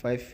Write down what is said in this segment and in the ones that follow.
5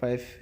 5